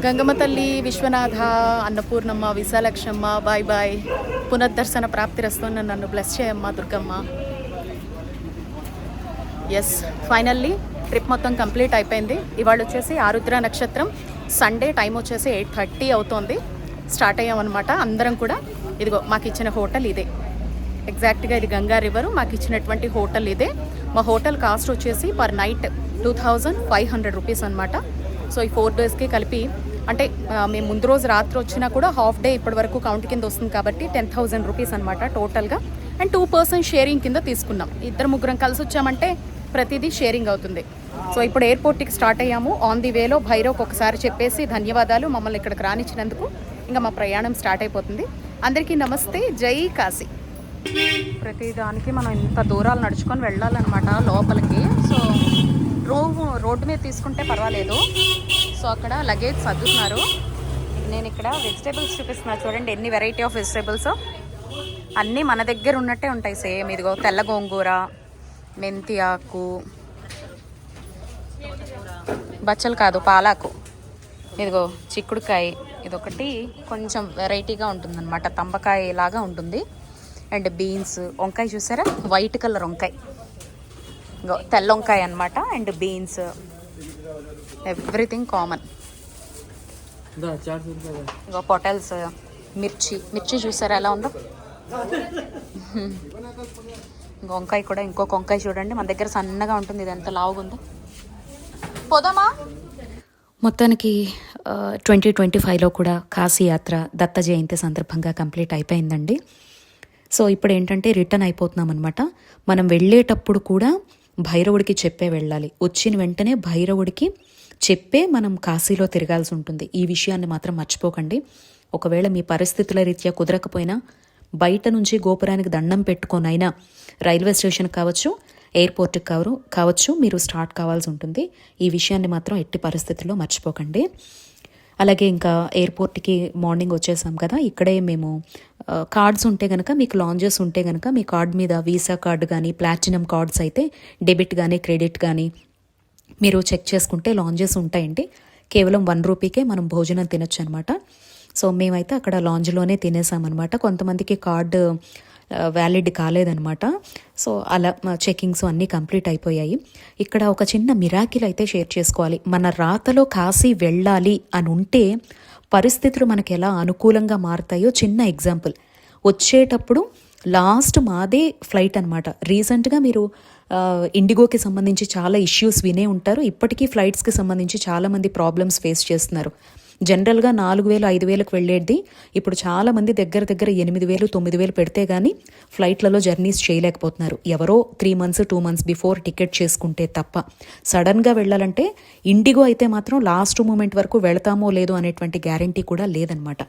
గంగమ్మ తల్లి, Vishwanatha, Annapurnamma, Visalakshamma, bye bye. పునర్దర్శన ప్రాప్తిరస్తోన్న నన్ను బ్లెస్ చేయమ్మ దుర్గమ్మ. ఎస్, ఫైనల్లీ ట్రిప్ మొత్తం కంప్లీట్ అయిపోయింది. ఇవాళ వచ్చేసి ఆరుద్ర నక్షత్రం, సండే, టైం వచ్చేసి 8:30 అవుతోంది. స్టార్ట్ అయ్యామన్నమాట అందరం కూడా. ఇదిగో మాకు ఇచ్చిన హోటల్ ఇదే, ఎగ్జాక్ట్గా ఇది గంగా రివరు. మాకు ఇచ్చినటువంటి హోటల్ ఇదే. మా హోటల్ కాస్ట్ వచ్చేసి పర్ నైట్ 2500 రూపీస్ అనమాట. సో ఈ 4 డేస్కి కలిపి, అంటే మేము ముందు రోజు రాత్రి వచ్చినా కూడా హాఫ్ డే ఇప్పటి వరకు కౌంట్ కింద వస్తుంది కాబట్టి 10,000 రూపీస్ అనమాట టోటల్గా. అండ్ 2% షేరింగ్ కింద తీసుకున్నాం. ఇద్దరు ముగ్గురం కలిసి వచ్చామంటే ప్రతిదీ షేరింగ్ అవుతుంది. సో ఇప్పుడు ఎయిర్పోర్ట్కి స్టార్ట్ అయ్యాము. ఆన్ ది వేలో భైరవ్కి ఒకసారి చెప్పేసి ధన్యవాదాలు మమ్మల్ని ఇక్కడికి రానిచ్చినందుకు. ఇంకా మా ప్రయాణం స్టార్ట్ అయిపోతుంది. అందరికీ నమస్తే, జై కాశీ. ప్రతి దానికి మనం ఇంత దూరాలు నడుచుకొని వెళ్ళాలన్నమాట లోపలికి. సో రోడ్డు మీద తీసుకుంటే పర్వాలేదు. సో అక్కడ లగేజ్ సర్దుతున్నారు. నేను ఇక్కడ వెజిటేబుల్స్ చూపిస్తున్నా చూడండి, ఎన్ని వెరైటీ ఆఫ్ వెజిటేబుల్స్. అన్నీ మన దగ్గర ఉన్నట్టే ఉంటాయి సేమ్. ఇదిగో తెల్ల గోంగూర, మెంతి ఆకు, బచ్చలు కాదు పాలాకు, ఇదిగో చిక్కుడుకాయ, ఇదొకటి కొంచెం వెరైటీగా ఉంటుందన్నమాట, తంబకాయ లాగా ఉంటుంది. అండ్ బీన్స్, వంకాయ చూసారా, వైట్ కలర్ వంకాయ, ఇంకో తెల్ల వంకాయ అనమాట. And beans, everything common. ఇంకో పొటల్స్, మిర్చి చూసారా ఎలా ఉందో. ఇంకో వంకాయ కూడా, ఇంకొక వంకాయ చూడండి మన దగ్గర సన్నగా ఉంటుంది, ఇది ఎంత లావుగా ఉందో. పోదామా? మొత్తానికి 2025లో కూడా కాశీ యాత్ర దత్త జయంతి సందర్భంగా కంప్లీట్ అయిపోయిందండి. సో ఇప్పుడు ఏంటంటే రిటర్న్ అయిపోతున్నాం అనమాట. మనం వెళ్ళేటప్పుడు కూడా భైరవుడికి చెప్పే వెళ్ళాలి. వచ్చిన వెంటనే భైరవుడికి చెప్పే మనం కాశీలో తిరగాల్సి ఉంటుంది. ఈ విషయాన్ని మాత్రం మర్చిపోకండి. ఒకవేళ మీ పరిస్థితుల రీత్యా కుదరకపోయినా బయట నుంచి గోపురానికి దండం పెట్టుకొనైనా రైల్వే స్టేషన్ కావచ్చు, ఎయిర్పోర్ట్కి కావచ్చు మీరు స్టార్ట్ కావాల్సి ఉంటుంది. ఈ విషయాన్ని మాత్రం ఎట్టి పరిస్థితుల్లో మర్చిపోకండి. అలాగే ఇంకా ఎయిర్పోర్ట్కి మార్నింగ్ వచ్చేసాం కదా, ఇక్కడే మేము కార్డ్స్ ఉంటే కనుక, మీకు లాంజెస్ ఉంటే కనుక మీ కార్డ్ మీద వీసా కార్డు కానీ ప్లాటినం కార్డ్స్ అయితే డెబిట్ కానీ క్రెడిట్ కానీ మీరు చెక్ చేసుకుంటే లాంజెస్ ఉంటాయండి. కేవలం 1 రూపీకే మనం భోజనం తినొచ్చు అనమాట. సో మేమైతే అక్కడ లాంజ్లోనే తినేసామన్నమాట. కొంతమందికి కార్డు వ్యాలిడ్ కాలేదనమాట. సో అలా చెకింగ్స్ అన్నీ కంప్లీట్ అయిపోయాయి. ఇక్కడ ఒక చిన్న మిరాకిల్ అయితే షేర్ చేసుకోవాలి. మన రాతలో కాశీ వెళ్ళాలి అని ఉంటే పరిస్థితులు మనకి ఎలా అనుకూలంగా మారుతాయో చిన్న ఎగ్జాంపుల్. వచ్చేటప్పుడు లాస్ట్ మాదే ఫ్లైట్ అనమాట. రీసెంట్గా మీరు ఇండిగోకి సంబంధించి చాలా ఇష్యూస్ వినే ఉంటారు. ఇప్పటికీ ఫ్లైట్స్కి సంబంధించి చాలామంది ప్రాబ్లమ్స్ ఫేస్ చేస్తున్నారు. జనరల్గా 4,000 5,000కి వెళ్ళేది ఇప్పుడు చాలామంది దగ్గర 8,000 9,000 పెడితే కానీ ఫ్లైట్లలో జర్నీస్ చేయలేకపోతున్నారు. ఎవరో 3 months 2 months బిఫోర్ టికెట్ చేసుకుంటే తప్ప. సడన్గా వెళ్ళాలంటే ఇండిగో అయితే మాత్రం లాస్ట్ మూమెంట్ వరకు వెళతామో లేదో అనేటువంటి గ్యారంటీ కూడా లేదనమాట.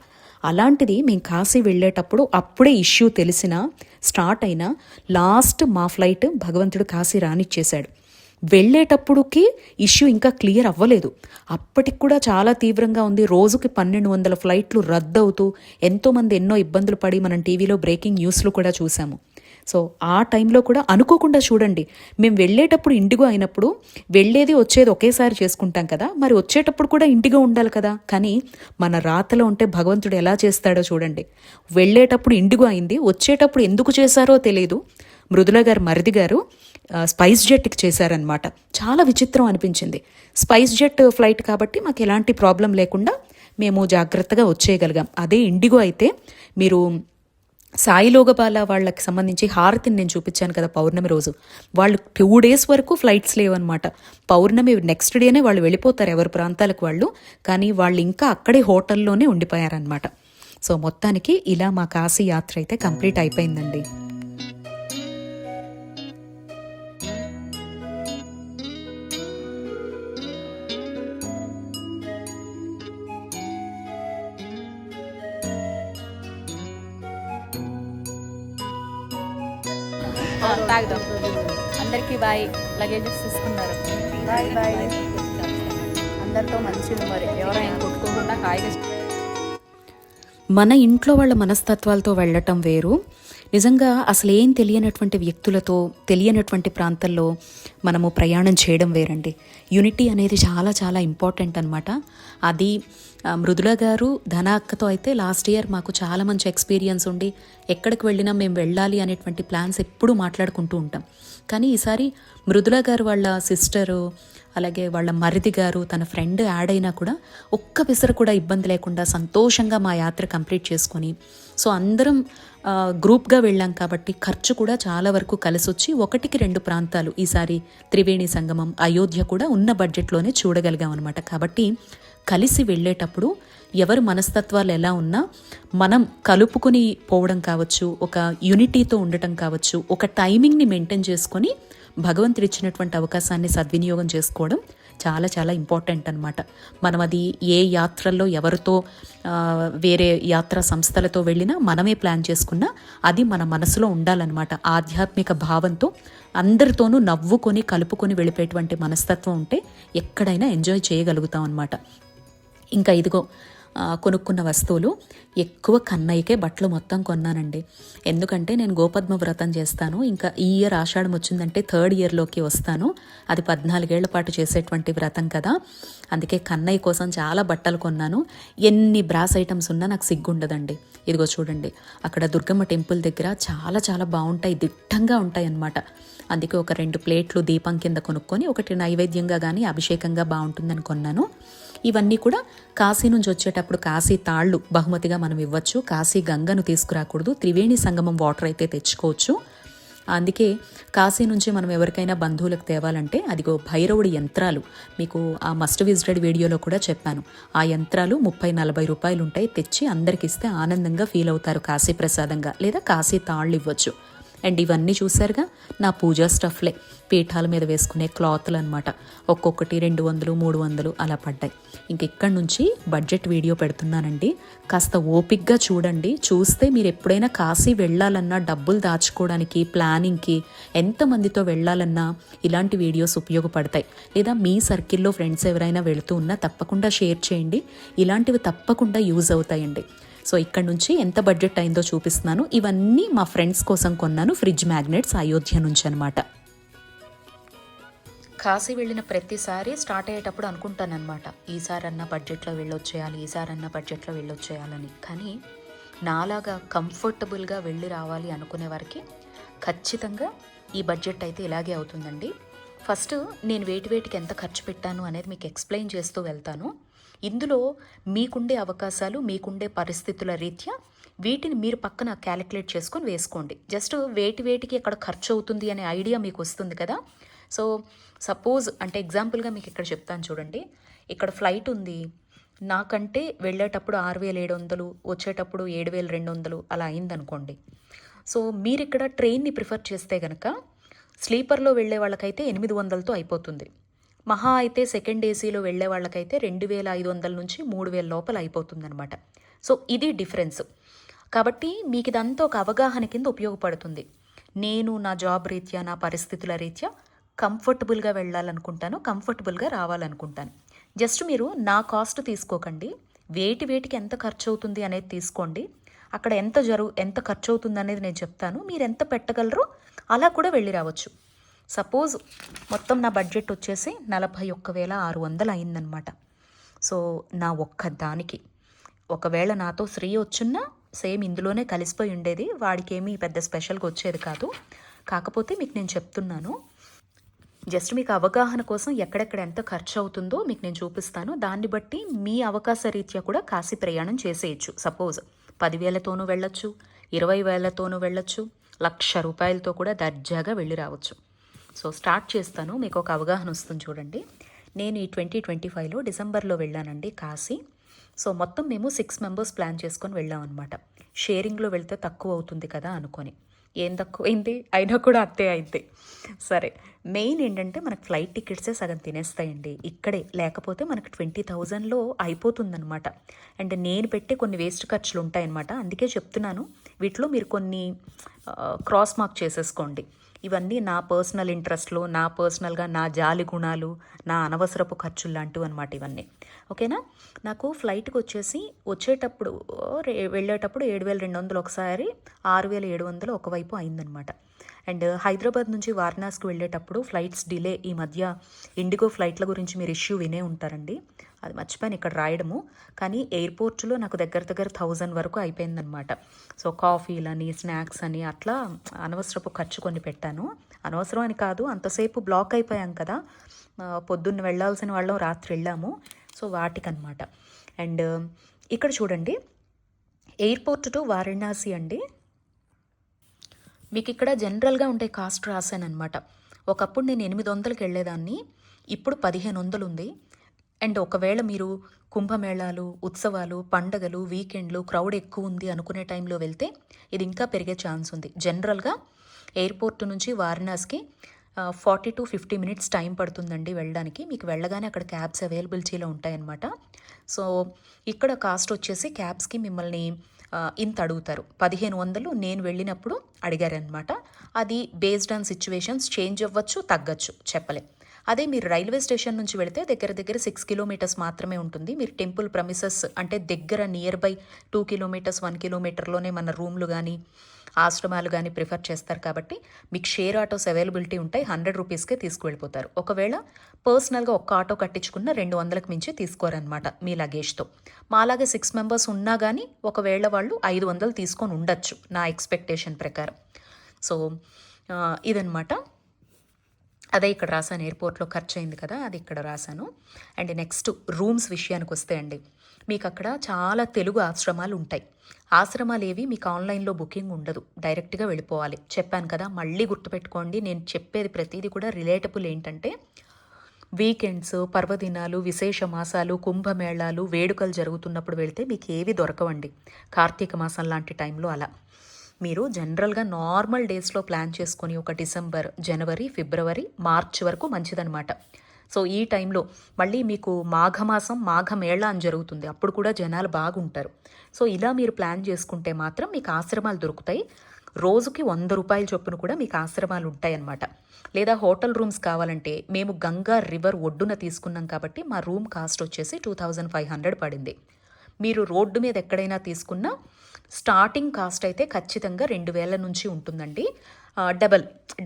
అలాంటిది మేము కాశీ వెళ్ళేటప్పుడు అప్పుడే ఇష్యూ తెలిసినా స్టార్ట్ అయినా లాస్ట్ మా ఫ్లైట్ భగవంతుడు కాశీ రానిచ్చేశాడు. వెళ్ళేటప్పుడుకి ఇష్యూ ఇంకా క్లియర్ అవ్వలేదు. అప్పటికి కూడా చాలా తీవ్రంగా ఉంది. రోజుకి 1,200 ఫ్లైట్లు రద్దవుతూ ఎంతోమంది ఎన్నో ఇబ్బందులు పడి మనం టీవీలో బ్రేకింగ్ న్యూస్లు కూడా చూసాము. సో ఆ టైంలో కూడా అనుకోకుండా చూడండి, మేము వెళ్ళేటప్పుడు ఇండిగో అయినప్పుడు వెళ్ళేది వచ్చేది ఒకేసారి చేసుకుంటాం కదా, మరి వచ్చేటప్పుడు కూడా ఇండిగో ఉండాలి కదా. కానీ మన రాతలో ఉంటే భగవంతుడు ఎలా చేస్తాడో చూడండి. వెళ్ళేటప్పుడు ఇండిగో అయింది, వచ్చేటప్పుడు ఎందుకు చేశారో తెలియదు. మృదుల గారు మరిది గారు స్పైస్ జెట్కి చేశారనమాట. చాలా విచిత్రం అనిపించింది. స్పైస్ జెట్ ఫ్లైట్ కాబట్టి మాకు ఎలాంటి ప్రాబ్లం లేకుండా మేము జాగ్రత్తగా వచ్చేయగలిగాం. అదే ఇండిగో అయితే మీరు సాయిలోగబాల వాళ్ళకి సంబంధించి హారతిని నేను చూపించాను కదా పౌర్ణమి రోజు, వాళ్ళు 2 days వరకు ఫ్లైట్స్ లేవన్నమాట. పౌర్ణమి నెక్స్ట్ డేనే వాళ్ళు వెళ్ళిపోతారు ఎవరి ప్రాంతాలకు వాళ్ళు. కానీ వాళ్ళు ఇంకా అక్కడే హోటల్లోనే ఉండిపోయారనమాట. సో మొత్తానికి ఇలా మా కాశీ యాత్ర అయితే కంప్లీట్ అయిపోయిందండి. తాగుదాం. అందరికీ బాయ్. లగేజెస్ తీసుకున్నారు. Bye bye. అందరితో మంచిది మరి, ఎవరైనా కొట్టుకోకుండా హాయిగా. మన ఇంట్లో వాళ్ళ మనస్తత్వాలతో వెళ్ళటం వేరు, నిజంగా అసలు ఏం తెలియనటువంటి వ్యక్తులతో తెలియనటువంటి ప్రాంతాల్లో మనము ప్రయాణం చేయడం వేరండి. యూనిటీ అనేది చాలా చాలా ఇంపార్టెంట్ అనమాట. అది మృదుల గారు ధన అక్కతో అయితే లాస్ట్ ఇయర్ మాకు చాలా మంచి ఎక్స్పీరియన్స్ ఉండి ఎక్కడికి వెళ్ళినా మేము వెళ్ళాలి అనేటువంటి ప్లాన్స్ ఎప్పుడూ మాట్లాడుకుంటూ ఉంటాం. కానీ ఈసారి మృదుల గారు వాళ్ళ సిస్టరు అలాగే వాళ్ళ మరిది గారు తన ఫ్రెండ్ యాడ్ అయినా కూడా ఒక్క పిసరు కూడా ఇబ్బంది లేకుండా సంతోషంగా మా యాత్ర కంప్లీట్ చేసుకొని, సో అందరం గ్రూప్గా వెళ్ళాం కాబట్టి ఖర్చు కూడా చాలా వరకు కలిసి వచ్చి 1-2 ప్రాంతాలు ఈసారి త్రివేణి సంగమం, అయోధ్య కూడా ఉన్న బడ్జెట్లోనే చూడగలిగాం అనమాట. కాబట్టి కలిసి వెళ్ళేటప్పుడు ఎవరి మనస్తత్వాలు ఎలా ఉన్నా మనం కలుపుకొని పోవడం కావచ్చు, ఒక యూనిటీతో ఉండటం కావచ్చు, ఒక టైమింగ్ని మెయింటైన్ చేసుకొని భగవంతుడు ఇచ్చినటువంటి అవకాశాన్ని సద్వినియోగం చేసుకోవడం చాలా చాలా ఇంపార్టెంట్ అనమాట. మనం అది ఏ యాత్రల్లో ఎవరితో వేరే యాత్రా సంస్థలతో వెళ్ళినా మనమే ప్లాన్ చేసుకున్నా అది మన మనసులో ఉండాలన్నమాట. ఆధ్యాత్మిక భావంతో అందరితోనూ నవ్వుకొని కలుపుకొని వెళ్ళిపోయేటువంటి మనస్తత్వం ఉంటే ఎక్కడైనా ఎంజాయ్ చేయగలుగుతాం అనమాట. ఇంకా ఇదిగో కొనుక్కున్న వస్తువులు ఎక్కువ కన్నయ్యకే బట్టలు మొత్తం కొన్నానండి. ఎందుకంటే నేను గోపద్మ వ్రతం చేస్తాను. ఇంకా ఈ ఇయర్ ఆషాఢం వచ్చిందంటే 3rd ఇయర్లోకి వస్తాను. అది 14 ఏళ్ల పాటు చేసేటువంటి వ్రతం కదా. అందుకే కన్నయ్య కోసం చాలా బట్టలు కొన్నాను. ఎన్ని బ్రాస్ ఐటమ్స్ ఉన్నా నాకు సిగ్గుండదండి. ఇదిగో చూడండి, అక్కడ దుర్గమ్మ టెంపుల్ దగ్గర చాలా చాలా బాగుంటాయి, దిట్టంగా ఉంటాయి అన్నమాట. అందుకే ఒక 2 ప్లేట్లు దీపం కింద కొనుక్కొని ఒకటి నైవేద్యంగా కానీ అభిషేకంగా బాగుంటుందని కొన్నాను. ఇవన్నీ కూడా కాశీ నుంచి వచ్చేటప్పుడు కాశీ తాళ్ళు బహుమతిగా మనం ఇవ్వచ్చు. కాశీ గంగను తీసుకురాకూడదు, త్రివేణి సంగమం వాటర్ అయితే తెచ్చుకోవచ్చు. అందుకే కాశీ నుంచి మనం ఎవరికైనా బంధువులకు తేవాలంటే అదిగో భైరవుడి యంత్రాలు మీకు ఆ మస్ట్ విజిటెడ్ వీడియోలో కూడా చెప్పాను. ఆ యంత్రాలు 30-40 రూపాయలు ఉంటాయి. తెచ్చి అందరికి ఇస్తే ఆనందంగా ఫీల్ అవుతారు కాశీ ప్రసాదంగా, లేదా కాశీ తాళ్ళు ఇవ్వచ్చు. అండ్ ఇవన్నీ చూసారుగా నా పూజా స్టఫ్లే, పీఠాల మీద వేసుకునే క్లాత్లు అనమాట. ఒక్కొక్కటి 200-300 అలా పడ్డాయి. ఇంక ఇక్కడి నుంచి బడ్జెట్ వీడియో పెడుతున్నానండి, కాస్త ఓపిక్గా చూడండి. చూస్తే మీరు ఎప్పుడైనా కాశీ వెళ్ళాలన్నా, డబ్బులు దాచుకోవడానికి, ప్లానింగ్కి, ఎంతమందితో వెళ్ళాలన్నా ఇలాంటి వీడియోస్ ఉపయోగపడతాయి. లేదా మీ సర్కిల్లో ఫ్రెండ్స్ ఎవరైనా వెళుతూ ఉన్నా తప్పకుండా షేర్ చేయండి. ఇలాంటివి తప్పకుండా యూజ్ అవుతాయండి. సో ఇక్కడ నుంచి ఎంత బడ్జెట్ అయిందో చూపిస్తున్నాను. ఇవన్నీ మా ఫ్రెండ్స్ కోసం కొన్నాను, ఫ్రిడ్జ్ మ్యాగ్నెట్స్ అయోధ్య నుంచి అనమాట. కాశీ వెళ్ళిన ప్రతిసారి స్టార్ట్ అయ్యేటప్పుడు అనుకుంటానమాట, ఈసారన్నా బడ్జెట్లో వెళ్ళొచ్చేయాలి, ఈసారన్నా బడ్జెట్లో వెళ్ళొచ్చేయాలని. కానీ నాలాగా కంఫర్టబుల్గా వెళ్ళి రావాలి అనుకునే వారికి ఖచ్చితంగా ఈ బడ్జెట్ అయితే ఇలాగే అవుతుందండి. ఫస్ట్ నేను వేటికి ఎంత ఖర్చు పెట్టాను అనేది మీకు ఎక్స్ప్లెయిన్ చేస్తూ వెళ్తాను. ఇందులో మీకుండే అవకాశాలు, మీకుండే పరిస్థితుల రీత్యా వీటిని మీరు పక్కన క్యాలిక్యులేట్ చేసుకొని వేసుకోండి. జస్ట్ వేటికి ఎక్కడ ఖర్చు అవుతుంది అనే ఐడియా మీకు వస్తుంది కదా. సో సపోజ్ అంటే ఎగ్జాంపుల్గా మీకు ఇక్కడ చెప్తాను చూడండి. ఇక్కడ ఫ్లైట్ ఉంది, నాకంటే వెళ్ళేటప్పుడు 6,700, వచ్చేటప్పుడు 7,200 అలా అయిందనుకోండి. సో మీరు ఇక్కడ ట్రైన్ని ప్రిఫర్ చేస్తే కనుక స్లీపర్లో వెళ్ళే వాళ్ళకైతే 800తో అయిపోతుంది. మహా అయితే సెకండ్ ఏసీలో వెళ్ళే వాళ్ళకైతే 2,500 నుంచి 3,000 లోపల అయిపోతుందన్నమాట. సో ఇది డిఫరెన్స్. కాబట్టి మీకు ఇదంతా ఒక అవగాహన కింద ఉపయోగపడుతుంది. నేను నా జాబ్ రీత్యా, నా పరిస్థితుల రీత్యా కంఫర్టబుల్గా వెళ్ళాలనుకుంటాను, కంఫర్టబుల్గా రావాలనుకుంటాను. జస్ట్ మీరు నా కాస్ట్ తీసుకోకండి, వేటికి ఎంత ఖర్చు అవుతుంది అనేది తీసుకోండి. అక్కడ ఎంత ఖర్చు అవుతుంది అనేది నేను చెప్తాను, మీరు ఎంత పెట్టగలరో అలా కూడా వెళ్ళి రావచ్చు. సపోజ్ మొత్తం నా బడ్జెట్ వచ్చేసి 41,600 అయిందనమాట. సో నా ఒక్క దానికి ఒకవేళ నాతో శ్రీ వచ్చున్నా సేమ్ ఇందులోనే కలిసిపోయి ఉండేది, వాడికేమీ పెద్ద స్పెషల్గా వచ్చేది కాదు. కాకపోతే మీకు నేను చెప్తున్నాను, జస్ట్ మీకు అవగాహన కోసం ఎక్కడెక్కడ ఎంత ఖర్చు అవుతుందో మీకు నేను చూపిస్తాను. దాన్ని బట్టి మీ అవకాశ రీత్యా కూడా కాశీ ప్రయాణం చేసేయచ్చు. సపోజ్ 10,000తోనూ వెళ్ళొచ్చు, 20,000తోనూ వెళ్ళొచ్చు, 1,00,000 రూపాయలతో కూడా దర్జాగా వెళ్ళి రావచ్చు. సో స్టార్ట్ చేస్తాను, మీకు ఒక అవగాహన వస్తుంది చూడండి. నేను ఈ 2025లో డిసెంబర్లో వెళ్ళానండి కాశీ. సో మొత్తం మేము 6 మెంబర్స్ ప్లాన్ చేసుకొని వెళ్ళాం అనమాట. షేరింగ్లో వెళ్తే తక్కువ అవుతుంది కదా అనుకొని. ఏం తక్కువైంది, అయినా కూడా అత్తే అయింది. సరే, మెయిన్ ఏంటంటే మనకు ఫ్లైట్ టికెట్సే సగం తినేస్తాయండి ఇక్కడే, లేకపోతే మనకు 20,000లో అయిపోతుందన్నమాట. అండ్ నేను పెట్టే కొన్ని వేస్ట్ ఖర్చులు ఉంటాయన్నమాట. అందుకే చెప్తున్నాను, వీటిలో మీరు కొన్ని క్రాస్ మార్క్ చేసేసుకోండి. ఇవన్నీ నా పర్సనల్ ఇంట్రెస్ట్లో, నా పర్సనల్గా నా జాలి గుణాలు, నా అనవసరపు ఖర్చులు లాంటివి అనమాట ఇవన్నీ. ఓకేనా. నాకు ఫ్లైట్కి వచ్చేసి వచ్చేటప్పుడు వెళ్ళేటప్పుడు 7,200 ఒకసారి, 6,700 ఒకవైపు అయిందనమాట. అండ్ హైదరాబాద్ నుంచి వారణాసికి వెళ్ళేటప్పుడు ఫ్లైట్స్ డిలే, ఈ మధ్య ఇండిగో ఫ్లైట్ల గురించి మీరు ఇష్యూ వినే ఉంటారండి, అది మర్చిపోయాను ఇక్కడ రాయడము. కానీ ఎయిర్పోర్ట్లో నాకు దగ్గర దగ్గర 1000 వరకు అయిపోయిందనమాట. సో కాఫీలని, స్నాక్స్ అని అట్లా అనవసరపు ఖర్చు కొన్ని పెట్టాను. అనవసరం అని కాదు, అంతసేపు బ్లాక్ అయిపోయాం కదా, పొద్దున్న వెళ్ళాల్సిన వాళ్ళం రాత్రి వెళ్ళాము, సో వాటికనమాట. అండ్ ఇక్కడ చూడండి, ఎయిర్పోర్ట్ టు వారణాసి అండి. మీకు ఇక్కడ జనరల్గా ఉండే కాస్ట్ రాశానమాట. ఒకప్పుడు నేను 800కి వెళ్ళేదాన్ని, ఇప్పుడు 1500 ఉంది. అండ్ ఒకవేళ మీరు కుంభమేళాలు, ఉత్సవాలు, పండగలు, వీకెండ్లు, క్రౌడ్ ఎక్కువ ఉంది అనుకునే టైంలో వెళ్తే ఇది ఇంకా పెరిగే ఛాన్స్ ఉంది. జనరల్గా ఎయిర్పోర్ట్ నుంచి వారణాసికి 40 to 50 మినిట్స్ టైం పడుతుందండి వెళ్ళడానికి. మీకు వెళ్ళగానే అక్కడ క్యాబ్స్ అవైలబిలిటీలో ఉంటాయన్నమాట. సో ఇక్కడ కాస్ట్ వచ్చేసి క్యాబ్స్కి మిమ్మల్ని ఇంత అడుగుతారు, 1500 నేను వెళ్ళినప్పుడు అడిగారనమాట. అది బేస్డ్ ఆన్ సిచ్యువేషన్స్ చేంజ్ అవ్వచ్చు, తగ్గచ్చు, చెప్పలేం. అదే మీరు రైల్వే స్టేషన్ నుంచి వెళితే దగ్గర దగ్గర 6 కిలోమీటర్స్ మాత్రమే ఉంటుంది. మీరు టెంపుల్ ప్రమిసెస్ అంటే దగ్గర నియర్ బై 2 కిలోమీటర్స్, 1 కిలోమీటర్లోనే మన రూమ్లు కానీ ఆశ్రమాలు కానీ ప్రిఫర్ చేస్తారు కాబట్టి మీకు షేర్ ఆటోస్ అవైలబిలిటీ ఉంటాయి. 100 రూపీస్కే తీసుకువెళ్ళిపోతారు. ఒకవేళ పర్సనల్గా ఒక్క ఆటో కట్టించుకున్న 200కి మించి తీసుకోరనమాట మీ లగేజ్తో. మాలాగే 6 మెంబర్స్ ఉన్నా కానీ ఒకవేళ వాళ్ళు 500 తీసుకొని ఉండొచ్చు నా ఎక్స్పెక్టేషన్ ప్రకారం. సో ఇదనమాట. అదే ఇక్కడ రాశాను, ఎయిర్పోర్ట్లో ఖర్చు అయింది కదా, అది ఇక్కడ రాశాను. అండ్ నెక్స్ట్ రూమ్స్ విషయానికి వస్తే అండి, మీకు అక్కడ చాలా తెలుగు ఆశ్రమాలు ఉంటాయి. ఆశ్రమాలు ఏవి మీకు ఆన్లైన్లో బుకింగ్ ఉండదు, డైరెక్ట్గా వెళ్ళిపోవాలి. చెప్పాను కదా, మళ్ళీ గుర్తుపెట్టుకోండి, నేను చెప్పేది ప్రతిదీ కూడా రిలేటబుల్. ఏంటంటే వీకెండ్స్, పర్వదినాలు, విశేష మాసాలు, కుంభమేళాలు, వేడుకలు జరుగుతున్నప్పుడు వెళితే మీకు ఏవి దొరకవండి. కార్తీక మాసం లాంటి టైంలో అలా మీరు జనరల్గా నార్మల్ డేస్లో ప్లాన్ చేసుకొని ఒక డిసెంబర్, జనవరి, ఫిబ్రవరి, మార్చ్ వరకు మంచిదనమాట. సో ఈ టైంలో మళ్ళీ మీకు మాఘమాసం, మాఘమేళ అని జరుగుతుంది, అప్పుడు కూడా జనాలు బాగుంటారు. సో ఇలా మీరు ప్లాన్ చేసుకుంటే మాత్రం మీకు ఆశ్రమాలు దొరుకుతాయి. రోజుకి 100 రూపాయల చొప్పున కూడా మీకు ఆశ్రమాలు ఉంటాయన్నమాట. లేదా హోటల్ రూమ్స్ కావాలంటే మేము గంగా రివర్ ఒడ్డున తీసుకున్నాం కాబట్టి మా రూమ్ కాస్ట్ వచ్చేసి 2500 పడింది. మీరు రోడ్డు మీద ఎక్కడైనా తీసుకున్నా స్టార్టింగ్ కాస్ట్ అయితే ఖచ్చితంగా 2000 నుంచి ఉంటుందండి.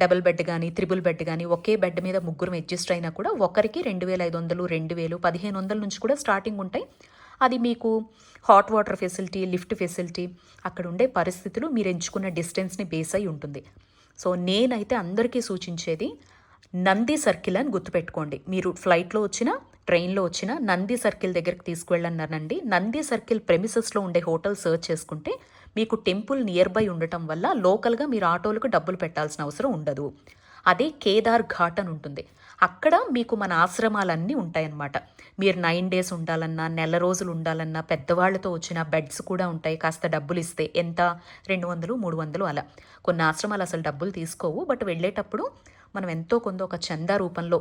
డబల్ బెడ్ కానీ, త్రిబుల్ బెడ్ కానీ, ఒకే బెడ్ మీద ముగ్గురు అడ్జస్ట్ అయినా కూడా ఒకరికి 2500, 2000, 1500 నుంచి కూడా స్టార్టింగ్ ఉంటాయి. అది మీకు hot water facility, lift facility, అక్కడ ఉండే పరిస్థితులు, మీరు ఎంచుకున్న డిస్టెన్స్ని బేస్ అయి ఉంటుంది. సో నేనైతే అందరికీ సూచించేది నంది సర్కిల్ అని గుర్తుపెట్టుకోండి. మీరు ఫ్లైట్లో వచ్చినా, ట్రైన్లో వచ్చినా నంది సర్కిల్ దగ్గరికి తీసుకువెళ్ళన్నానండి. నంది సర్కిల్ ప్రెమిసెస్లో ఉండే హోటల్ సర్చ్ చేసుకుంటే మీకు టెంపుల్ నియర్ బై ఉండటం వల్ల లోకల్గా మీరు ఆటోలకు డబ్బులు పెట్టాల్సిన అవసరం ఉండదు. అదే కేదార్ ఘాట్ అని ఉంటుంది, అక్కడ మీకు మన ఆశ్రమాలన్నీ ఉంటాయన్నమాట. మీరు 9 days ఉండాలన్నా, నెల రోజులు ఉండాలన్నా, పెద్దవాళ్లతో వచ్చిన బెడ్స్ కూడా ఉంటాయి. కాస్త డబ్బులు ఇస్తే, ఎంత 200, 300 అలా. కొన్ని ఆశ్రమాలు అసలు డబ్బులు తీసుకోవు, బట్ వెళ్ళేటప్పుడు మనం ఎంతో కొంత ఒక చందా రూపంలో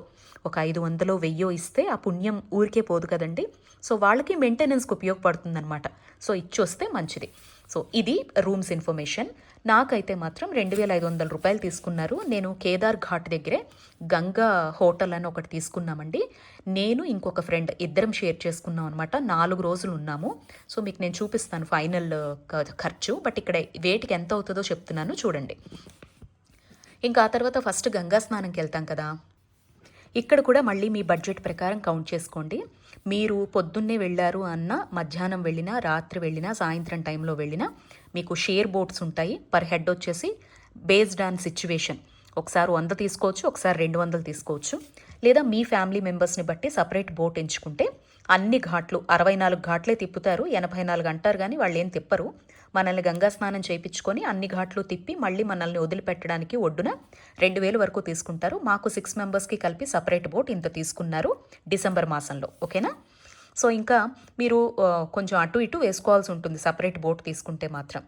ఒక 500, 1000 ఇస్తే ఆ పుణ్యం ఊరికే పోదు కదండి. సో వాళ్ళకి మెయింటెనెన్స్కి ఉపయోగపడుతుంది అనమాట. సో ఇచ్చొస్తే మంచిది. సో ఇది రూమ్స్ ఇన్ఫర్మేషన్. నాకైతే మాత్రం 2500 రూపాయలు తీసుకున్నారు. నేను కేదార్ ఘాట్ దగ్గరే గంగా హోటల్ అని ఒకటి తీసుకున్నామండి. నేను ఇంకొక ఫ్రెండ్ ఇద్దరం షేర్ చేసుకున్నాం అనమాట. 4 రోజులు ఉన్నాము. సో మీకు నేను చూపిస్తాను ఫైనల్ ఖర్చు, బట్ ఇక్కడ వేటికి ఎంత అవుతుందో చెప్తున్నాను చూడండి. ఇంకా ఆ తర్వాత ఫస్ట్ గంగా స్నానంకి వెళ్తాం కదా, ఇక్కడ కూడా మళ్ళీ మీ బడ్జెట్ ప్రకారం కౌంట్ చేసుకోండి. మీరు పొద్దున్నే వెళ్ళారు అన్న, మధ్యాహ్నం వెళ్ళినా, రాత్రి వెళ్ళినా, సాయంత్రం టైంలో వెళ్ళినా మీకు షేర్ బోట్స్ ఉంటాయి. పర్ హెడ్ వచ్చేసి బేస్డ్ ఆన్ సిచ్యువేషన్ ఒకసారి 100 తీసుకోవచ్చు, ఒకసారి 200 తీసుకోవచ్చు. లేదా మీ ఫ్యామిలీ మెంబర్స్ని బట్టి సపరేట్ బోట్ ఎంచుకుంటే అన్ని ఘాట్లు 64 ఘాట్లే తిప్పుతారు. 84 అంటారు కానీ వాళ్ళు ఏం తిప్పరు. మనల్ని గంగా స్నానం చేయించుకొని అన్ని ఘాట్లు తిప్పి మళ్ళీ మనల్ని వదిలిపెట్టడానికి ఒడ్డున 2000 వరకు తీసుకుంటారు. మాకు 6 మెంబర్స్కి కలిపి సపరేట్ బోట్ ఇంత తీసుకున్నారు డిసెంబర్ మాసంలో. ఓకేనా. సో ఇంకా మీరు కొంచెం అటు ఇటు వేసుకోవాల్సి ఉంటుంది సపరేట్ బోట్ తీసుకుంటే మాత్రం.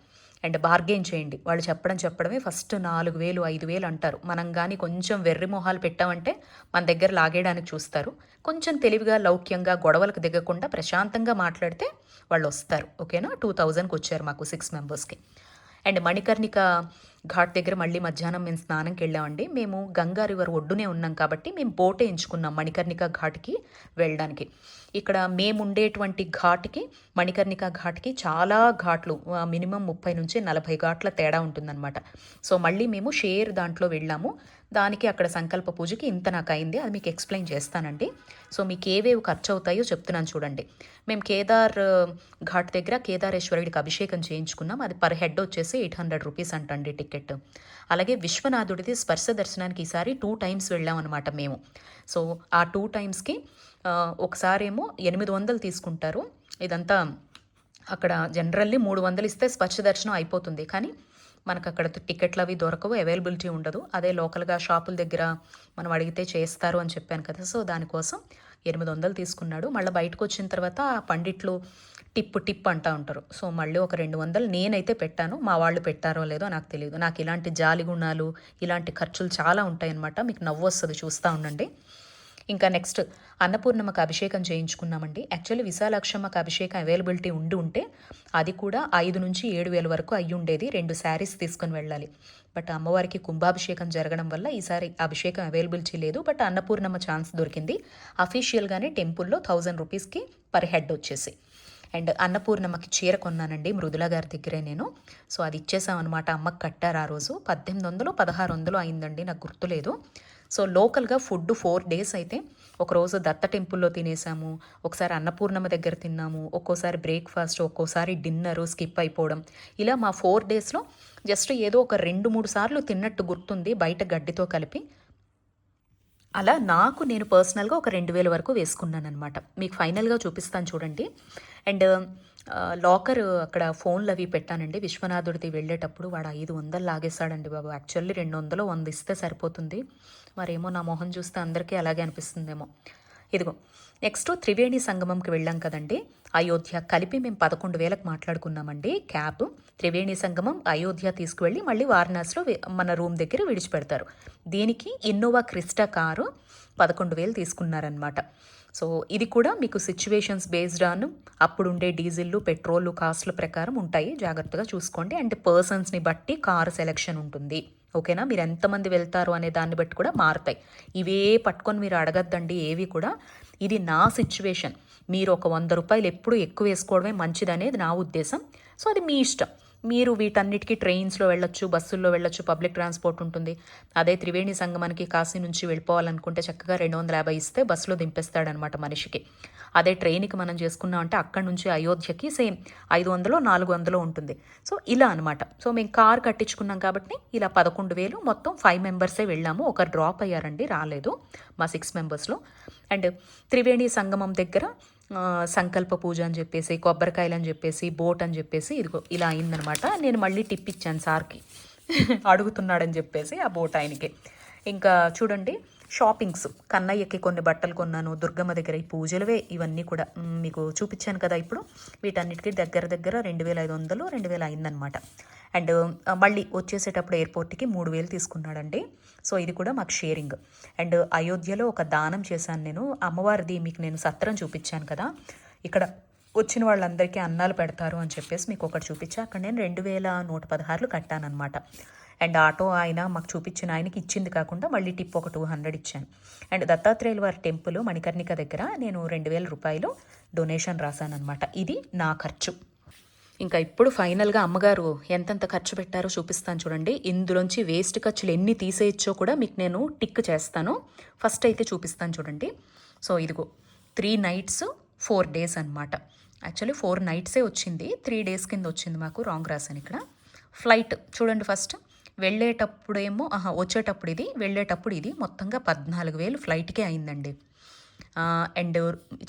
అండ్ బార్గెయిన్ చేయండి. వాళ్ళు చెప్పడమే ఫస్ట్ 4000, 5000 అంటారు. మనం కానీ కొంచెం వెర్రి మొహాలు పెట్టామంటే మన దగ్గర లాగేయడానికి చూస్తారు. కొంచెం తెలివిగా, లౌక్యంగా, గొడవలకు దిగకుండా ప్రశాంతంగా మాట్లాడితే వాళ్ళు వస్తారు. ఓకేనా. 2000కి వచ్చారు మాకు 6 మెంబర్స్కి. అండ్ మణికర్ణిక ఘాట్ దగ్గర మళ్ళీ మధ్యాహ్నం మేము స్నానంకి వెళ్ళామండి. మేము గంగా రివర్ ఒడ్డునే ఉన్నాం కాబట్టి మేము బోటే ఎంచుకున్నాం మణికర్ణిక ఘాట్కి వెళ్ళడానికి. ఇక్కడ మేము ఉండేటువంటి ఘాట్కి మణికర్ణిక ఘాట్కి చాలా ఘాట్లు, మినిమం 30 నుంచి 40 ఘాట్ల తేడా ఉంటుందన్నమాట. సో మళ్ళీ మేము షేర్ దాంట్లో వెళ్ళాము. దానికి అక్కడ సంకల్ప పూజకి ఇంత నాకు అయింది, అది మీకు ఎక్స్ప్లెయిన్ చేస్తానండి. సో మీకు ఏవేవి ఖర్చు అవుతాయో చెప్తున్నాను చూడండి. మేము కేదార్ ఘాట్ దగ్గర కేదారేశ్వరుడికి అభిషేకం చేయించుకున్నాం. అది పర్ హెడ్ వచ్చేసి 800 రూపీస్ అంటండి టికెట్. అలాగే విశ్వనాథుడిది స్పర్శ దర్శనానికి ఈసారి 2 టైమ్స్ వెళ్ళామన్నమాట మేము. సో ఆ 2 టైమ్స్కి ఒకసారేమో 800 తీసుకుంటారు. ఇదంతా అక్కడ జనరల్లీ 300 ఇస్తే స్పర్శ దర్శనం అయిపోతుంది, కానీ మనకు అక్కడ టికెట్లు అవి దొరకవు, అవైలబిలిటీ ఉండదు. అదే లోకల్గా షాపుల దగ్గర మనం అడిగితే చేస్తారు అని చెప్పాను కదా. సో దానికోసం 800 తీసుకున్నాడు. మళ్ళీ బయటకు వచ్చిన తర్వాత ఆ పండిట్లు టిప్ అంటూ ఉంటారు. సో మళ్ళీ ఒక 200 నేనైతే పెట్టాను. మా వాళ్ళు పెట్టారో లేదో నాకు తెలియదు. నాకు ఇలాంటి జాలి గుణాలు, ఇలాంటి ఖర్చులు చాలా ఉంటాయన్నమాట. మీకు నవ్వు వస్తుంది, చూస్తూ ఉండండి. ఇంకా నెక్స్ట్ అన్నపూర్ణమ్మకు అభిషేకం చేయించుకున్నామండి. యాక్చువల్లీ విశాలాక్షమ్మకు అభిషేకం అవైలబిలిటీ ఉంటే అది కూడా 5 నుంచి 7,000 వరకు అయ్యి ఉండేది. 2 శారీస్ తీసుకొని వెళ్ళాలి. బట్ అమ్మవారికి కుంభాభిషేకం జరగడం వల్ల ఈసారి అభిషేకం అవైలబిలిటీ లేదు. బట్ అన్నపూర్ణమ్మ ఛాన్స్ దొరికింది. అఫీషియల్గానే టెంపుల్లో 1000 రూపీస్కి పర్ హెడ్ వచ్చేసి. అండ్ అన్నపూర్ణమ్మకి చీర కొన్నానండి మృదుల గారి దగ్గరే నేను. సో అది ఇచ్చేసామన్నమాట. అమ్మకి కట్టారు ఆ రోజు. 1800 1600 అయిందండి, నాకు గుర్తులేదు. సో లోకల్గా ఫుడ్ 4 డేస్ అయితే ఒకరోజు దత్త టెంపుల్లో తినేసాము, ఒకసారి అన్నపూర్ణమ్మ దగ్గర తిన్నాము, ఒక్కోసారి బ్రేక్ఫాస్ట్, ఒక్కోసారి డిన్నరు స్కిప్ అయిపోవడం. ఇలా మా 4 డేస్లో జస్ట్ ఏదో ఒక 2-3 సార్లు తిన్నట్టు గుర్తుంది బయట గడ్డితో కలిపి. అలా నేను పర్సనల్గా ఒక 2000 వరకు వేసుకున్నాను అనమాట. మీకు ఫైనల్గా చూపిస్తాను చూడండి. అండ్ లాకర్ అక్కడ ఫోన్లు అవి పెట్టానండి. విశ్వనాథుడిది వెళ్ళేటప్పుడు వాడు 500 లాగేశాడండి బాబు. యాక్చువల్లీ 200 100 ఇస్తే సరిపోతుంది. మరేమో నా మొహం చూస్తే అందరికీ అలాగే అనిపిస్తుందేమో. ఇదిగో నెక్స్ట్ త్రివేణి సంగమంకి వెళ్ళాం కదండి. అయోధ్య కలిపి మేము 11,000కి మాట్లాడుకున్నామండి క్యాబ్. త్రివేణి సంగమం, అయోధ్య తీసుకువెళ్ళి మళ్ళీ వారణాసిలో మన రూమ్ దగ్గర విడిచిపెడతారు. దీనికి ఇన్నోవా క్రిస్టా కారు 11,000 తీసుకున్నారనమాట. సో ఇది కూడా మీకు సిచ్యువేషన్స్ బేస్డ్ ఆన్ అప్పుడుండే డీజిల్లు పెట్రోల్ కాస్ట్ల ప్రకారం ఉంటాయి, జాగ్రత్తగా చూసుకోండి. అండ్ పర్సన్స్ని బట్టి కారు సెలెక్షన్ ఉంటుంది, ఓకేనా. మీరు ఎంతమంది వెళ్తారు అనే దాన్ని బట్టి కూడా మారుతాయి. ఇవే పట్టుకొని మీరు అడగద్దండి ఏవి కూడా. ఇది నా సిచ్యువేషన్. మీరు ఒక 100 రూపాయలు ఎప్పుడు ఎక్కువ వేసుకోవడమే మంచిదనేది నా ఉద్దేశం. సో అది మీ ఇష్టం. మీరు వీటన్నిటికీ ట్రైన్స్లో వెళ్ళొచ్చు, బస్సుల్లో వెళ్ళొచ్చు, పబ్లిక్ ట్రాన్స్పోర్ట్ ఉంటుంది. అదే త్రివేణి సంగమానికి కాశీ నుంచి వెళ్ళిపోవాలనుకుంటే చక్కగా 250 ఇస్తే బస్సులో దింపేస్తాడనమాట మనిషికి. అదే ట్రైన్కి మనం చేసుకున్నాం అంటే అక్కడి నుంచి అయోధ్యకి సేమ్ 500 400 ఉంటుంది. సో ఇలా అనమాట. సో మేము కార్ కట్టించుకున్నాం కాబట్టి ఇలా 11,000, మొత్తం 5 మెంబర్సే వెళ్ళాము. ఒకరు డ్రాప్ అయ్యారండి, రాలేదు మా 6 మెంబర్స్లో. అండ్ త్రివేణి సంగమం దగ్గర సంకల్ప పూజ అని చెప్పేసి, కొబ్బరికాయలు అని చెప్పేసి, బోట్ అని చెప్పేసి ఇదిగో ఇలా అయిందనమాట. నేను మళ్ళీ టిప్ ఇచ్చాను సార్కి అడుగుతున్నాడని చెప్పేసి ఆ బోట్ ఆయనకి. ఇంకా చూడండి షాపింగ్స్, కన్నయ్యకి కొన్ని బట్టలు కొన్నాను. దుర్గమ్మ దగ్గర ఈ పూజలవే ఇవన్నీ కూడా మీకు చూపించాను కదా ఇప్పుడు. వీటన్నిటికీ దగ్గర 2,500 2,000 అయిందనమాట. అండ్ మళ్ళీ వచ్చేసేటప్పుడు ఎయిర్పోర్ట్కి 3,000 తీసుకున్నాడండి. సో ఇది కూడా మాకు షేరింగ్. అండ్ అయోధ్యలో ఒక దానం చేశాను నేను. అమ్మవారిది మీకు నేను సత్రం చూపించాను కదా, ఇక్కడ వచ్చిన వాళ్ళందరికీ అన్నాలు పెడతారు అని చెప్పేసి మీకు ఒకటి చూపించా. అక్కడ నేను 2,116 కట్టానమాట. అండ్ ఆటో ఆయన మాకు చూపించిన ఆయనకి ఇచ్చింది కాకుండా మళ్ళీ టిప్ ఒక 200 ఇచ్చాను. అండ్ దత్తాత్రేయుల వారి టెంపుల్ మణికర్ణిక దగ్గర నేను 2,000 రూపాయలు డొనేషన్ రాశానమాట. ఇది నా ఖర్చు. ఇంకా ఇప్పుడు ఫైనల్గా అమ్మగారు ఎంతెంత ఖర్చు పెట్టారో చూపిస్తాను చూడండి. ఇందులోంచి వేస్ట్ ఖర్చులు ఎన్ని తీసేయచ్చో కూడా మీకు నేను టిక్ చేస్తాను. ఫస్ట్ అయితే చూపిస్తాను చూడండి. సో ఇదిగో 3 nights 4 days అనమాట. యాక్చువల్లీ 4 nights వచ్చింది, 3 days కింద వచ్చింది మాకు. రాంగ్ రాశాను ఇక్కడ. ఫ్లైట్ చూడండి ఫస్ట్. వెళ్ళేటప్పుడేమో వచ్చేటప్పుడు ఇది, వెళ్ళేటప్పుడు ఇది, మొత్తంగా 14,000 ఫ్లైట్కే అయిందండి. అండ్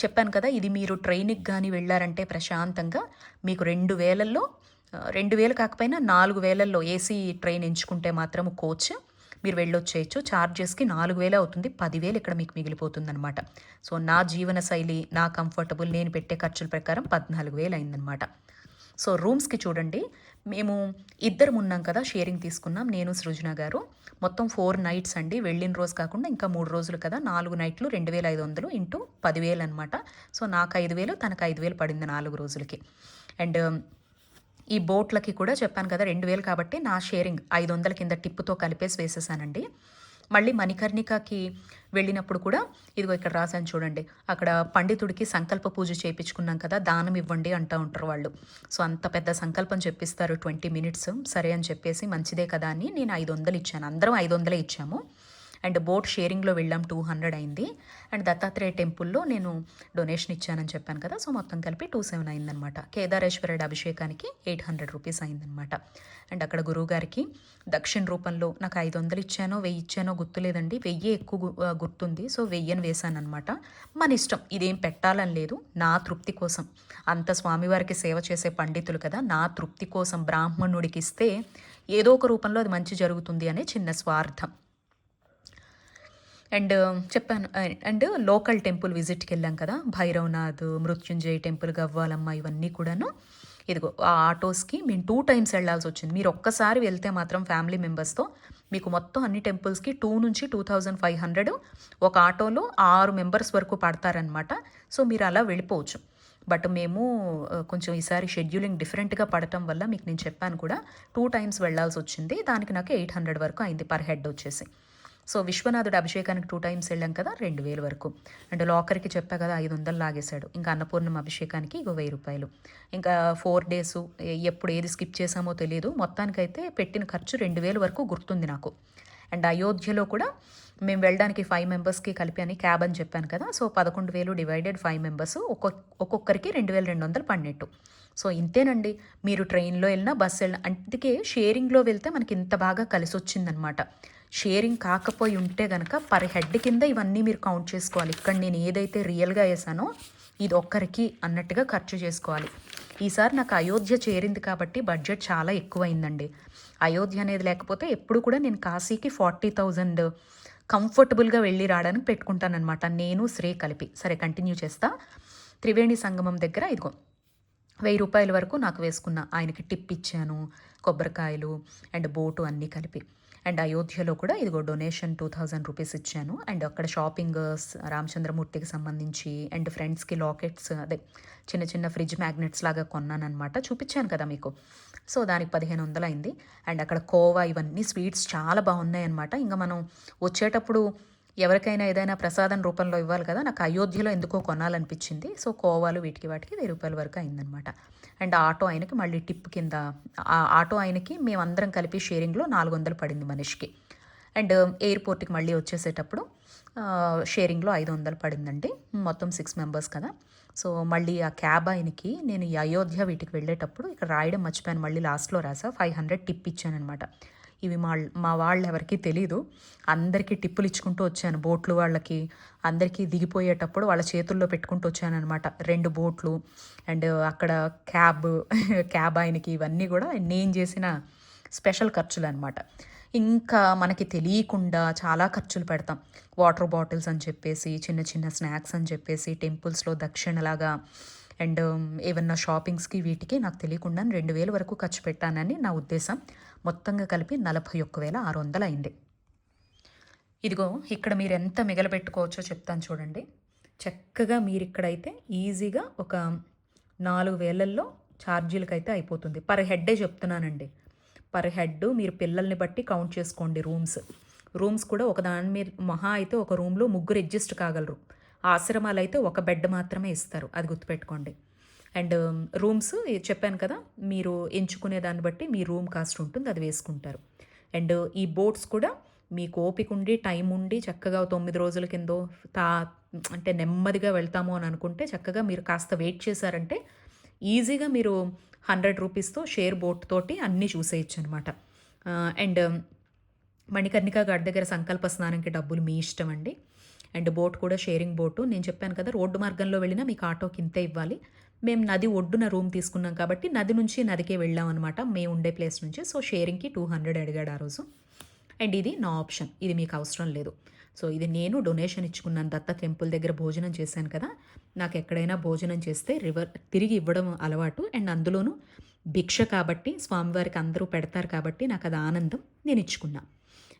చెప్పాను కదా, ఇది మీరు ట్రైన్కి కానీ వెళ్ళారంటే ప్రశాంతంగా మీకు 2,000లో 2,000 కాకపోయినా 4,000లో ఏసీ ట్రైన్ ఎంచుకుంటే మాత్రం కోచ్ మీరు వెళ్ళొచ్చేయచ్చు. ఛార్జెస్కి 4,000 అవుతుంది, 10,000 ఇక్కడ మీకు మిగిలిపోతుంది అనమాట. సో నా జీవన శైలి, నా కంఫర్టబుల్, నేను పెట్టే ఖర్చుల ప్రకారం 14,000 అయిందనమాట. సో రూమ్స్కి చూడండి, మేము ఇద్దరం ఉన్నాం కదా, షేరింగ్ తీసుకున్నాం నేను సృజన గారు. మొత్తం 4 nights అండి. వెళ్ళిన రోజు కాకుండా ఇంకా 3 రోజులు కదా, 4 nights 2,500 ఇంటూ 10,000 అనమాట. సో నాకు 5,000, తనకు 5,000 పడింది 4 రోజులకి. అండ్ ఈ బోట్లకి కూడా చెప్పాను కదా 2000 కాబట్టి నా షేరింగ్ 500 కింద టిప్పుతో కలిపేసి వేసేసానండి. మళ్ళీ మణికర్ణికకి వెళ్ళినప్పుడు కూడా ఇదిగో ఇక్కడ రాశాను చూడండి, అక్కడ పండితుడికి సంకల్ప పూజ చేయించుకున్నాం కదా, దానం ఇవ్వండి అంటూ ఉంటారు వాళ్ళు. సో అంత పెద్ద సంకల్పం చెప్పిస్తారు 20 మినిట్స్. సరే అని చెప్పేసి మంచిదే కదా అని నేను 500 ఇచ్చాను. అందరం 500 ఇచ్చాము. అండ్ బోట్ షేరింగ్లో వెళ్ళాం 200 అయింది. అండ్ దత్తాత్రేయ టెంపుల్లో నేను డొనేషన్ ఇచ్చానని చెప్పాను కదా, సో మొత్తం కలిపి 27 అయిందనమాట. కేదారేశ్వరుడి అభిషేకానికి 800 రూపీస్ అయిందనమాట. అండ్ అక్కడ గురువుగారికి దక్షిణ రూపంలో నాకు 500 ఇచ్చానో 1000 ఇచ్చానో గుర్తులేదండి, 1000 ఎక్కువ గుర్తుంది. సో 1000 వేశాను అనమాట. మన ఇష్టం, ఇదేం పెట్టాలని లేదు, నా తృప్తి కోసం. అంత స్వామివారికి సేవ చేసే పండితులు కదా, నా తృప్తి కోసం బ్రాహ్మణుడికి ఇస్తే ఏదో ఒక రూపంలో అది మంచి జరుగుతుంది అనే చిన్న స్వార్థం. అండ్ చెప్పాను. అండ్ లోకల్ టెంపుల్ విజిట్కి వెళ్ళాం కదా, భైరవనాథ్, మృత్యుంజయ టెంపుల్, గవ్వాలమ్మ, ఇవన్నీ కూడాను ఇదిగో ఆ ఆటోస్కి మేము 2 times వెళ్ళాల్సి వచ్చింది. మీరు ఒక్కసారి వెళ్తే మాత్రం ఫ్యామిలీ మెంబర్స్తో మీకు మొత్తం అన్ని టెంపుల్స్కి 2 నుంచి 2500 ఒక ఆటోలో 6 మెంబర్స్ వరకు పడతారనమాట. సో మీరు అలా వెళ్ళిపోవచ్చు. బట్ మేము కొంచెం ఈసారి షెడ్యూలింగ్ డిఫరెంట్గా పడటం వల్ల మీకు నేను చెప్పాను కూడా 2 times వెళ్ళాల్సి వచ్చింది. దానికి నాకు 800 వరకు అయింది పర్ హెడ్ వచ్చేసి. సో విశ్వనాథుడు అభిషేకానికి 2 times వెళ్ళాం కదా, 2000 వరకు. అండ్ లాకర్కి చెప్పా కదా 500 లాగేశాడు. ఇంకా అన్నపూర్ణం అభిషేకానికి ఇగో 1000 రూపాయలు. ఇంకా 4 days ఎప్పుడు ఏది స్కిప్ చేసామో తెలియదు. మొత్తానికైతే పెట్టిన ఖర్చు 2000 వరకు గుర్తుంది నాకు. అండ్ అయోధ్యలో కూడా మేము వెళ్ళడానికి 5 మెంబర్స్కి కలిపి అని క్యాబ్ అని చెప్పాను కదా, సో 11,000 డివైడెడ్ 5 మెంబర్స్ ఒక్కొక్కరికి 2200 పడినట్టు. సో ఇంతేనండి, మీరు ట్రైన్లో వెళ్ళినా బస్సు వెళ్ళినా. అందుకే షేరింగ్లో వెళ్తే మనకి ఇంత బాగా కలిసి వచ్చిందనమాట. షేరింగ్ కాకపోయి ఉంటే కనుక పర్ హెడ్ కింద ఇవన్నీ మీరు కౌంట్ చేసుకోవాలి. ఇక్కడ నేను ఏదైతే రియల్గా వేసానో ఇది ఒక్కరికి అన్నట్టుగా ఖర్చు చేసుకోవాలి. ఈసారి నాకు అయోధ్య చేరింది కాబట్టి బడ్జెట్ చాలా ఎక్కువైందండి. అయోధ్య అనేది లేకపోతే ఎప్పుడు కూడా నేను కాశీకి 40,000 కంఫర్టబుల్గా వెళ్ళి రావడానికి పెట్టుకుంటానమాట, నేను శ్రీ కలిపి. సరే కంటిన్యూ చేస్తా. త్రివేణి సంగమం దగ్గర ఇదిగో 1000 రూపాయల వరకు నాకు వేసుకున్న. ఆయనకి టిప్ ఇచ్చాను, కొబ్బరికాయలు అండ్ బోటు అన్నీ కలిపి. అండ్ అయోధ్యలో కూడా ఇదిగో డొనేషన్ 2000 రూపీస్ ఇచ్చాను. అండ్ అక్కడ షాపింగ్ రామచంద్రమూర్తికి సంబంధించి అండ్ ఫ్రెండ్స్కి లాకెట్స్, అదే చిన్న చిన్న ఫ్రిడ్జ్ మ్యాగ్నెట్స్ లాగా కొన్నానమాట, చూపించాను కదా మీకు. సో దానికి 1500 అయింది. అండ్ అక్కడ కోవా ఇవన్నీ స్వీట్స్ చాలా బాగున్నాయి అనమాట. ఇంకా మనం వచ్చేటప్పుడు ఎవరికైనా ఏదైనా ప్రసాదం రూపంలో ఇవ్వాలి కదా, నాకు అయోధ్యలో ఎందుకో కొనాలనిపించింది. సో కోవాలు వీటికి వాటికి 1000 రూపాయల వరకు అయిందనమాట. అండ్ ఆటో ఆయనకి మళ్ళీ టిప్ కింద, ఆ ఆటో ఆయనకి మేమందరం కలిపి షేరింగ్లో 400 పడింది మనిషికి. అండ్ ఎయిర్పోర్ట్కి మళ్ళీ వచ్చేసేటప్పుడు షేరింగ్లో 500 పడిందండి. మొత్తం 6 మెంబర్స్ కదా. సో మళ్ళీ ఆ క్యాబ్ ఆయనకి నేను ఈ అయోధ్య వీటికి వెళ్ళేటప్పుడు ఇక్కడ రాయడం మర్చిపోయాను, మళ్ళీ లాస్ట్లో రాసా 500 టిప్ ఇచ్చానమాట. ఇవి మా వాళ్ళు ఎవరికి తెలీదు, అందరికీ టిప్పులు ఇచ్చుకుంటూ వచ్చాను. బోట్లు వాళ్ళకి అందరికీ దిగిపోయేటప్పుడు వాళ్ళ చేతుల్లో పెట్టుకుంటూ వచ్చానమాట 2 బోట్లు. అండ్ అక్కడ క్యాబ్ ఆయనకి, ఇవన్నీ కూడా నేను చేసిన స్పెషల్ ఖర్చులు అనమాట. ఇంకా మనకి తెలియకుండా చాలా ఖర్చులు పెడతాం. వాటర్ బాటిల్స్ అని చెప్పేసి, చిన్న చిన్న స్నాక్స్ అని చెప్పేసి, టెంపుల్స్లో దక్షిణలాగా అండ్ ఏమన్నా షాపింగ్స్కి వీటికి నాకు తెలియకుండా 2000 వరకు ఖర్చు పెట్టానని నా ఉద్దేశం. మొత్తంగా కలిపి 41,600 అయింది. ఇదిగో ఇక్కడ మీరు ఎంత మిగలబెట్టుకోవచ్చో చెప్తాను చూడండి. చక్కగా మీరు ఇక్కడైతే ఈజీగా ఒక 4000ల్లో ఛార్జీలకైతే అయిపోతుంది. పర్ హెడ్డే చెప్తున్నానండి. పర్ హెడ్ మీరు పిల్లల్ని బట్టి కౌంట్ చేసుకోండి. రూమ్స్ కూడా ఒక దాని మీద మహా అయితే ఒక రూమ్లో 3 అడ్జస్ట్ కాగలరు. ఆశ్రమాలు అయితే ఒక బెడ్ మాత్రమే ఇస్తారు, అది గుర్తుపెట్టుకోండి. అండ్ రూమ్స్ చెప్పాను కదా, మీరు ఎంచుకునే దాన్ని బట్టి మీ రూమ్ కాస్ట్ ఉంటుంది, అది వేసుకుంటారు. అండ్ ఈ బోట్స్ కూడా మీకు ఓపిక ఉండి టైం ఉండి చక్కగా 9 రోజుల కిందో అంటే నెమ్మదిగా వెళ్తాము అని అనుకుంటే చక్కగా మీరు కాస్త వెయిట్ చేశారంటే ఈజీగా మీరు 100 రూపీస్తో షేర్ బోట్ తోటి అన్నీ చూసేయచ్చు అనమాట. అండ్ మణికర్ణిక ఘాట్ దగ్గర సంకల్ప స్నానంకి డబ్బులు మీ ఇష్టం అండి. అండ్ బోట్ కూడా షేరింగ్ బోటు. నేను చెప్పాను కదా, రోడ్డు మార్గంలో వెళ్ళినా మీకు ఆటోకి ఇంతే ఇవ్వాలి. మేము నది ఒడ్డున రూమ్ తీసుకున్నాం కాబట్టి నది నుంచి నదికే వెళ్ళాం అనమాట, మేము ఉండే ప్లేస్ నుంచి. సో షేరింగ్కి 200 అడిగాడు ఆ రోజు. అండ్ ఇది నా ఆప్షన్, ఇది మీకు అవసరం లేదు. సో ఇది నేను డొనేషన్ ఇచ్చుకున్నాను. దత్త టెంపుల్ దగ్గర భోజనం చేశాను కదా, నాకు ఎక్కడైనా భోజనం చేస్తే తిరిగి ఇవ్వడం అలవాటు. అండ్ అందులోనూ భిక్ష కాబట్టి స్వామివారికి అందరూ పెడతారు కాబట్టి నాకు అది ఆనందం, నేను ఇచ్చుకున్నా.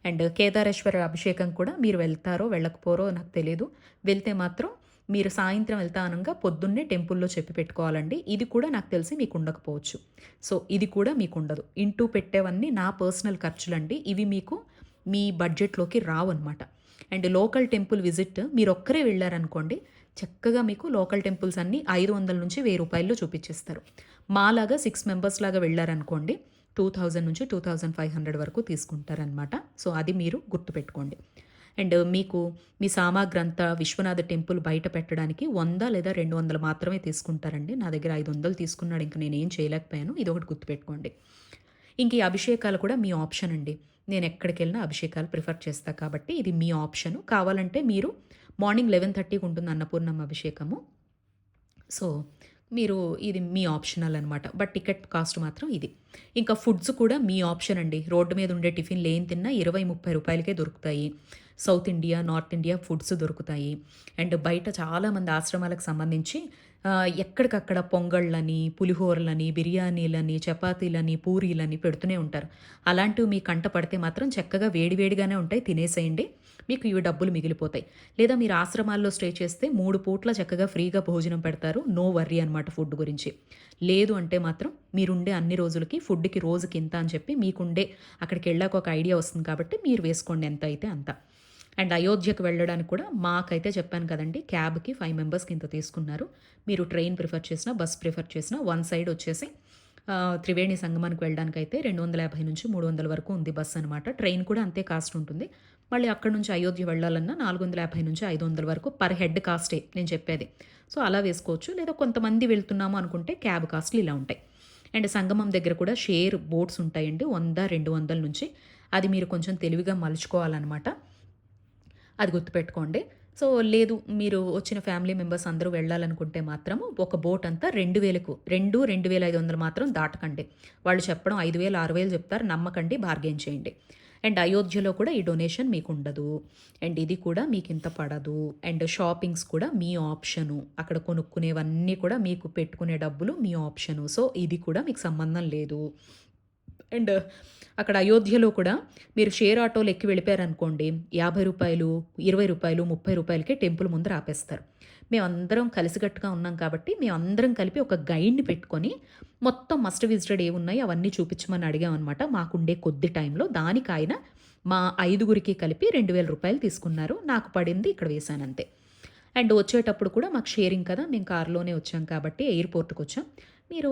అండ్ కేదారేశ్వర అభిషేకం కూడా మీరు వెళ్తారో వెళ్ళకపోరో నాకు తెలియదు, వెళ్తే మాత్రం మీరు సాయంత్రం వెళ్తా అనగా పొద్దున్నే టెంపుల్లో చెప్పి పెట్టుకోవాలండి. ఇది కూడా నాకు తెలిసి మీకు ఉండకపోవచ్చు. సో ఇది కూడా మీకు ఉండదు. ఇంటూ పెట్టేవన్నీ నా పర్సనల్ ఖర్చులండి. ఇవి మీకు మీ బడ్జెట్లోకి రావన్నమాట. అండ్ లోకల్ టెంపుల్ విజిట్ మీరు ఒక్కరే వెళ్ళారనుకోండి, చక్కగా మీకు లోకల్ టెంపుల్స్ అన్నీ 500 నుంచి 1000 రూపాయల్లో చూపించేస్తారు. మాలాగా 6 మెంబర్స్ లాగా వెళ్ళారనుకోండి 2000 నుంచి 2500 వరకు తీసుకుంటారనమాట. సో అది మీరు గుర్తుపెట్టుకోండి. అండ్ మీకు మీ సామాగ్రి అంతా విశ్వనాథ టెంపుల్ బయట పెట్టడానికి 100 లేదా 200 మాత్రమే తీసుకుంటారండి. నా దగ్గర 500 తీసుకున్నాడు, ఇంక నేనేం చేయలేకపోయాను. ఇది ఒకటి గుర్తుపెట్టుకోండి. ఇంక ఈ అభిషేకాలు కూడా మీ ఆప్షన్ అండి. నేను ఎక్కడికి వెళ్ళినా అభిషేకాలు ప్రిఫర్ చేస్తా కాబట్టి ఇది మీ ఆప్షను. కావాలంటే మీరు మార్నింగ్ 11:30కి ఉంటుంది అన్నపూర్ణమ్మ అభిషేకము. సో మీరు ఇది మీ ఆప్షనల్ అనమాట. బట్ టికెట్ కాస్ట్ మాత్రం ఇది. ఇంకా ఫుడ్స్ కూడా మీ ఆప్షన్ అండి. రోడ్డు మీద ఉండే టిఫిన్లు ఏం తిన్నా 20-30 రూపాయలకే దొరుకుతాయి. South India, north India foods దొరుకుతాయి. అండ్ బయట చాలామంది ఆశ్రమాలకు సంబంధించి ఎక్కడికక్కడ పొంగళ్ళని, పులిహోరలని, బిర్యానీలని, చపాతీలని, పూరీలని పెడుతూనే ఉంటారు. అలాంటివి మీ కంట పడితే మాత్రం చక్కగా వేడివేడిగానే ఉంటాయి, తినేసేయండి. మీకు ఇవి డబ్బులు మిగిలిపోతాయి. లేదా మీరు ఆశ్రమాల్లో స్టే చేస్తే 3 పూట్ల చక్కగా ఫ్రీగా భోజనం పెడతారు. నో వర్రీ అనమాట ఫుడ్ గురించి. లేదు అంటే మాత్రం మీరుండే అన్ని రోజులకి ఫుడ్కి రోజుకి ఇంత అని చెప్పి మీకుండే అక్కడికి వెళ్ళాక ఒక ఐడియా వస్తుంది కాబట్టి మీరు వేసుకోండి ఎంత అయితే అంత. అండ్ అయోధ్యకు వెళ్ళడానికి కూడా మాకైతే చెప్పాను కదండి, క్యాబ్కి 5 మెంబర్స్కి ఇంత తీసుకున్నారు. మీరు ట్రైన్ ప్రిఫర్ చేసినా, బస్ ప్రిఫర్ చేసినా వన్ సైడ్ వచ్చేసి త్రివేణి సంగమానికి వెళ్ళడానికి అయితే 250 నుంచి 300 వరకు ఉంది బస్ అనమాట. ట్రైన్ కూడా అంతే కాస్ట్ ఉంటుంది. మళ్ళీ అక్కడ నుంచి అయోధ్య వెళ్ళాలన్నా 450 నుంచి 500 వరకు పర్ హెడ్ కాస్టే నేను చెప్పేది. సో అలా వేసుకోవచ్చు. లేదా కొంతమంది వెళ్తున్నాము అనుకుంటే క్యాబ్ కాస్ట్లు ఇలా ఉంటాయి. అండ్ సంగమం దగ్గర కూడా షేర్ బోట్స్ ఉంటాయండి, 100-200 నుంచి. అది మీరు కొంచెం తెలివిగా మలుచుకోవాలన్నమాట. అది గుర్తుపెట్టుకోండి. సో లేదు మీరు వచ్చిన ఫ్యామిలీ మెంబర్స్ అందరూ వెళ్ళాలనుకుంటే మాత్రము ఒక బోట్ అంతా 2000కు 2500 మాత్రం దాటకండి. వాళ్ళు చెప్పడం 5000, 6000 చెప్తారు, నమ్మకండి, బార్గెన్ చేయండి. అండ్ అయోధ్యలో కూడా ఈ డొనేషన్ మీకు ఉండదు. అండ్ ఇది కూడా మీకు ఇంత పడదు. అండ్ షాపింగ్స్ కూడా మీ ఆప్షను. అక్కడ కొనుక్కునేవన్నీ కూడా మీకు పెట్టుకునే డబ్బులు మీ ఆప్షను. సో ఇది కూడా మీకు సంబంధం లేదు. అండ్ అక్కడ అయోధ్యలో కూడా మీరు షేర్ ఆటోలు ఎక్కి వెళ్ళిపోయారనుకోండి, 50 రూపాయలు, 20 రూపాయలు, 30 రూపాయలకే టెంపుల్ ముందర ఆపేస్తారు. మేమందరం కలిసికట్టుగా ఉన్నాం కాబట్టి మేమందరం కలిపి ఒక గైడ్ని పెట్టుకొని మొత్తం మస్ట్ విజిటెడ్ ఏమున్నాయి అవన్నీ చూపించమని అడిగామన్నమాట. మాకుండే కొద్ది టైంలో దానికి ఆయన మా 5గురికి కలిపి 2000 రూపాయలు తీసుకున్నారు. నాకు పడింది ఇక్కడ వేశానంతే. అండ్ వచ్చేటప్పుడు కూడా మాకు షేరింగ్ కదా, మేము కారులోనే వచ్చాం కాబట్టి ఎయిర్పోర్ట్కి వచ్చాం. మీరు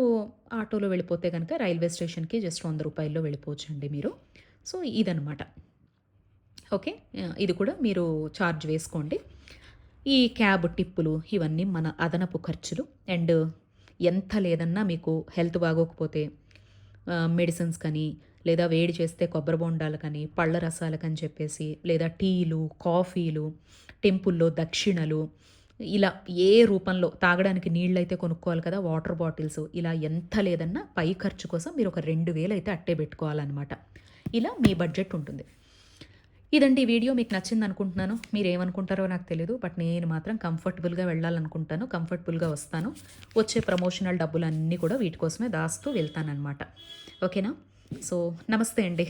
ఆటోలో వెళ్ళిపోతే కనుక రైల్వే స్టేషన్కి జస్ట్ 100 రూపాయల్లో వెళ్ళిపోవచ్చండి మీరు. సో ఇదనమాట. ఓకే, ఇది కూడా మీరు ఛార్జ్ వేసుకోండి. ఈ క్యాబ్ టిప్పులు ఇవన్నీ మన అదనపు ఖర్చులు. అండ్ ఎంత లేదన్నా మీకు హెల్త్ బాగోకపోతే మెడిసిన్స్ కానీ, లేదా వేడి చేస్తే కొబ్బరి బొండాలు కానీ, పళ్ళ రసాలకని చెప్పేసి, లేదా టీలు, కాఫీలు, టెంపుల్లో దక్షిణలు, ఇలా ఏ రూపంలో తాగడానికి నీళ్ళు అయితే కొనుక్కోవాలి కదా, వాటర్ బాటిల్స్, ఇలా ఎంత లేదన్నా పై ఖర్చు కోసం మీరు ఒక 2000 అయితే అట్టే పెట్టుకోవాలన్నమాట. ఇలా మీ బడ్జెట్ ఉంటుంది. ఇదండి ఈ వీడియో. మీకు నచ్చింది అనుకుంటున్నాను. మీరు ఏమనుకుంటారో నాకు తెలియదు, బట్ నేను మాత్రం కంఫర్టబుల్గా వెళ్ళాలనుకుంటాను, కంఫర్టబుల్గా వస్తాను. వచ్చే ప్రమోషనల్ డబ్బులన్నీ కూడా వీటి కోసమే దాస్తూ వెళ్తానన్నమాట. ఓకేనా? సో నమస్తే అండి.